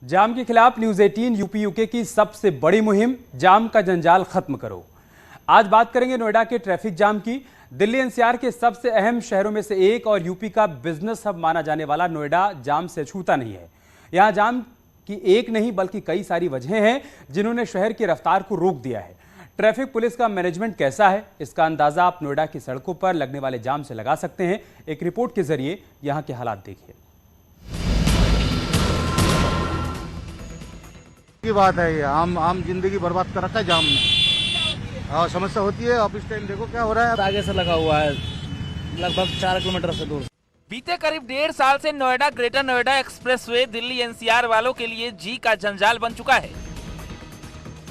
जाम के खिलाफ news 18 UP UK की सबसे बड़ी मुहिम, जाम का जंजाल खत्म करो। आज बात करेंगे नोएडा के ट्रैफिक जाम की। दिल्ली एनसीआर के सबसे अहम शहरों में से एक और यूपी का बिजनेस हब माना जाने वाला नोएडा जाम से छूता नहीं है। यहां जाम की एक नहीं बल्कि कई सारी वजहें हैं जिन्होंने शहर की रफ्तार को रोक दिया है। ट्रैफिक पुलिस का मैनेजमेंट कैसा है, इसका अंदाजा आप नोएडा की सड़कों पर लगने वाले जाम से लगा सकते हैं। एक रिपोर्ट के जरिए यहां के हालात देखिए। की बात है, ये आम जिंदगी बर्बाद कर रखा है जाम ने। समस्या होती है। ऑफिस टाइम देखो क्या हो रहा है। आगे से लगा हुआ है, लगभग 4 किलोमीटर से दूर। बीते करीब 1.5 साल से Noida Greater Noida expressway Delhi NCR वालों के लिए जी का जंजाल बन चुका है।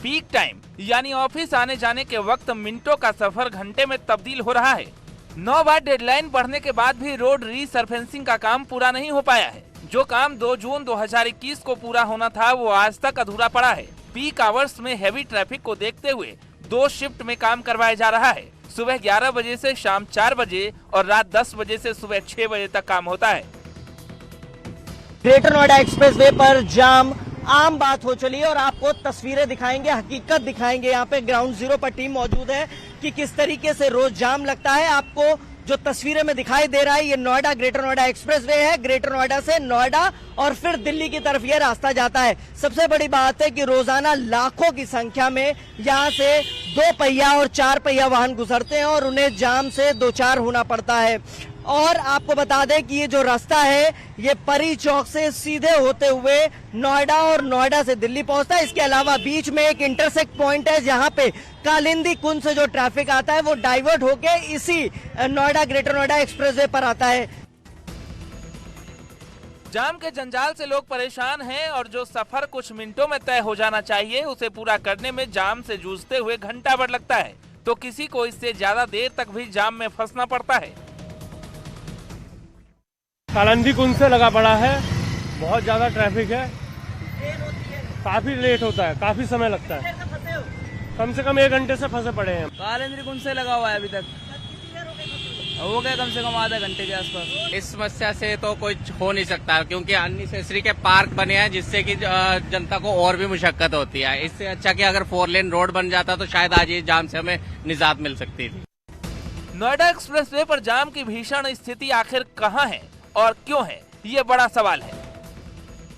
पीक टाइम यानी ऑफिस आने जाने के वक्त मिनटों का सफर घंटे में तब्दील हो रहा है। 9 बार डेडलाइन बढ़ने के बाद भी रोड रीसरफेसिंग का काम पूरा नहीं हो पाया है। जो काम 2 जून 2021 को पूरा होना था वो आज तक अधूरा पड़ा है। पीक आवर्स में हैवी ट्रैफिक को देखते हुए 2 शिफ्ट में काम करवाया जा रहा है। सुबह 11 बजे से शाम 4 बजे और रात 10 बजे से सुबह 6 बजे तक काम होता है। ग्रेटर नोएडा एक्सप्रेसवे पर जाम आम बात हो चली है और आपको तस्वीरें दिखाएंगे, हकीकत दिखाएंगे। यहाँ पे ग्राउंड जीरो पर टीम मौजूद है कि किस तरीके से रोज जाम लगता है। आपको जो तस्वीरें में दिखाई दे रहा है ये नोएडा ग्रेटर नोएडा एक्सप्रेसवे है। ग्रेटर नोएडा से नोएडा और फिर दिल्ली की तरफ ये रास्ता जाता है। सबसे बड़ी बात है कि रोजाना लाखों की संख्या में यहाँ से 2 पहिया और 4 पहिया वाहन गुजरते हैं और उन्हें जाम से 2-4 होना पड़ता है। और आपको बता दें कि ये जो रास्ता है ये परी चौक से सीधे होते हुए नोएडा और नोएडा से दिल्ली पहुंचता है। इसके अलावा बीच में एक इंटरसेक्ट पॉइंट है जहां पे कालिंदी कुंज से जो ट्रैफिक आता है वो डाइवर्ट होके इसी नोएडा ग्रेटर नोएडा एक्सप्रेसवे पर आता है। जाम के जंजाल से लोग परेशान हैं और जो सफर कुछ मिनटों में तय हो जाना चाहिए उसे पूरा करने में जाम से जूझते हुए घंटा भर लगता है, तो किसी को इससे ज्यादा देर तक भी जाम में फंसना पड़ता है। कालिंदी कुंज से लगा पड़ा है, बहुत ज्यादा ट्रैफिक है, काफी लेट होता है, काफी समय लगता है। कम से कम 1 घंटे से फंसे पड़े हैं। कालिंदी कुंज से लगा हुआ है अभी तक, हो गया कम से कम आधा घंटे के आसपास। इस समस्या से तो कुछ हो नहीं सकता क्योंकि अननेसेसरी के पार्क बने हैं जिससे कि जनता को और भी मुशक्कत होती है। इससे अच्छा कि अगर 4 लेन रोड बन जाता तो शायद आज ये जाम से हमें निजात मिल सकती थी। नोएडा एक्सप्रेसवे पर जाम की भीषण स्थिति आखिर कहां है और क्यों है, ये बड़ा सवाल है।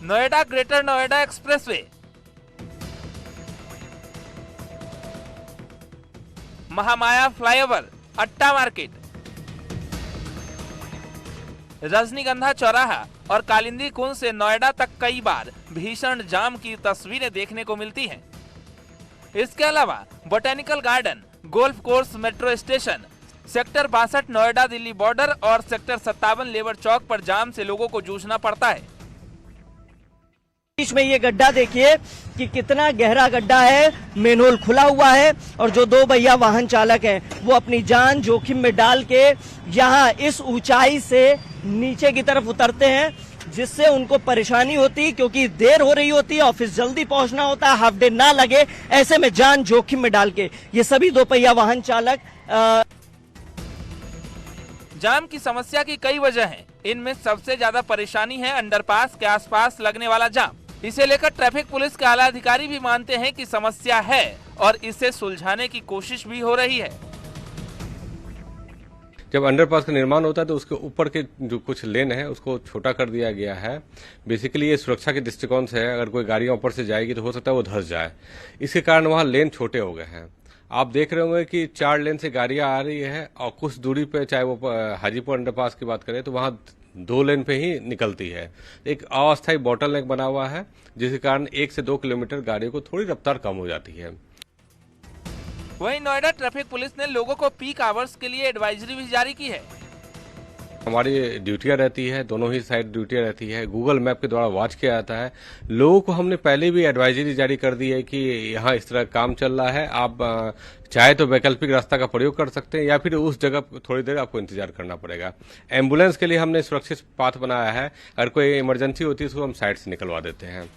Noida Greater Noida expressway Mahamaya flyover, Atta market, Rajnigandha चौराहा और कालिंदी कुंज से नोएडा तक कई बार भीषण जाम की तस्वीरें देखने को मिलती हैं। इसके अलावा botanical garden, golf course, metro station, sector 62 Noida Delhi border और सेक्टर 57 लेबर चौक पर जाम से लोगों को जूझना पड़ता है। बीच में ये गड्ढा देखिए कि कितना गहरा गड्ढा है, मेनहोल खुला हुआ है और जो 2 पहिया वाहन चालक हैं वो अपनी जान जोखिम में डाल के यहाँ इस ऊंचाई से नीचे की तरफ उतरते हैं, जिससे उनको परेशानी होती है क्योंकि देर हो रही होती है, ऑफिस जल्दी पहुंचना होता है, हाफ डे ना लगे, ऐसे में जान जोखिम में डाल के ये सभी 2 पहिया वाहन चालक। जाम की समस्या की कई वजह हैं। इनमें सबसे ज्यादा परेशानी है अंडरपास के आसपास लगने वाला जाम। इसे लेकर ट्रैफिक पुलिस के आला अधिकारी भी मानते हैं कि समस्या है और इसे सुलझाने की कोशिश भी हो रही है। जब अंडरपास का निर्माण होता है तो उसके ऊपर के जो कुछ लेन है उसको छोटा कर दिया गया है। बेसिकली ये सुरक्षा के दृष्टिकोण से है, अगर कोई गाड़ियां ऊपर से जाएगी तो हो सकता है वो धंस जाए। इसके कारण वहाँ लेन छोटे हो गए हैं। आप देख रहे होंगे कि 4 लेन से गाड़ियां आ रही है और कुछ दूरी पे, चाहे वो हाजीपुर अंडरपास की बात करें तो वहाँ 2 लेन पे ही निकलती है। एक अस्थायी बॉटल नेक बना हुआ है जिसके कारण 1 से 2 किलोमीटर गाड़ियों को थोड़ी रफ्तार कम हो जाती है। वहीं नोएडा ट्रैफिक पुलिस ने लोगों को पीक आवर्स के लिए एडवाइजरी भी जारी की है। हमारी ड्यूटियां रहती है, दोनों ही साइड ड्यूटियां रहती है। गूगल मैप के द्वारा वॉच किया जाता है। लोगों को हमने पहले भी एडवाइजरी जारी कर दी है कि यहाँ इस तरह काम चल रहा है, आप चाहे तो वैकल्पिक रास्ता का प्रयोग कर सकते हैं या फिर उस जगह थोड़ी देर आपको इंतजार करना पड़ेगा। एम्बुलेंस के लिए हमने सुरक्षित पाथ बनाया है, अगर कोई इमरजेंसी होती है उसको हम साइड से निकलवा देते हैं।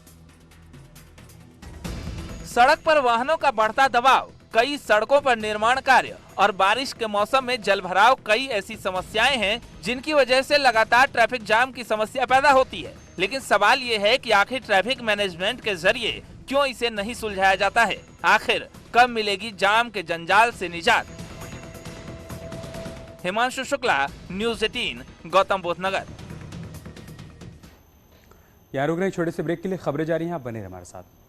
सड़क पर वाहनों का बढ़ता दबाव कई सड़कों पर निर्माण कार्य और बारिश के मौसम में जलभराव कई ऐसी समस्याएं हैं जिनकी वजह से लगातार ट्रैफिक जाम की समस्या पैदा होती है। लेकिन सवाल ये है कि आखिर ट्रैफिक मैनेजमेंट के जरिए क्यों इसे नहीं सुलझाया जाता है? आखिर कब मिलेगी जाम के जंजाल से निजात? हिमांशु शुक्ला, न्यूज़ 18, गौतम बुद्ध नगर। यहाँ रुक रहे छोटे से ब्रेक के लिए, खबरें जारी हैं, आप बने रहे हमारे साथ।